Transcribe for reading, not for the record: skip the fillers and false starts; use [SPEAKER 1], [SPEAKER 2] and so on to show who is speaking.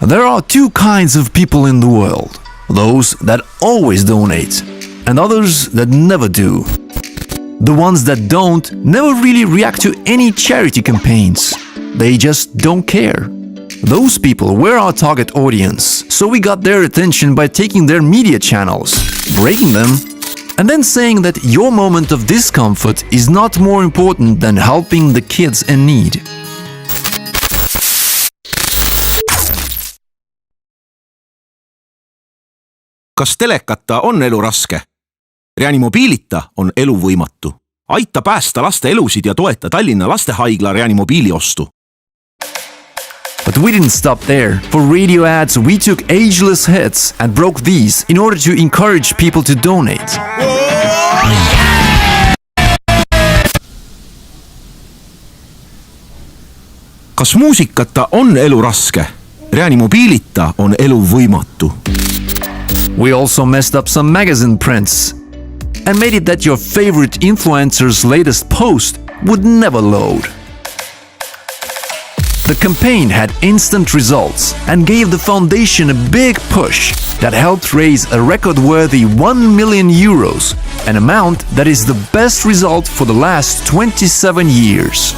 [SPEAKER 1] There are two kinds of people in the world. Those that always donate, and others that never do. The ones that don't never really react to any charity campaigns. They just don't care. Those people were our target audience, so we got their attention by taking their media channels, breaking them, and then saying that your moment of discomfort is not more important than helping the kids in need.
[SPEAKER 2] Kas telekata on elu raske? Reanimobiilita on elu võimatu. Aita päästa laste elusid ja toeta Tallinna lastehaigla reanimobiili ostu.
[SPEAKER 1] But we didn't stop there. For radio ads, we took ageless hits and broke these in order to encourage people to donate.
[SPEAKER 2] Kas muusikata on elu raske? Reanimobiilita on elu võimatu.
[SPEAKER 1] We also messed up some magazine prints and made it that your favorite influencer's latest post would never load. The campaign had instant results and gave the foundation a big push that helped raise a record-worthy 1 million euros, an amount that is the best result for the last 27 years.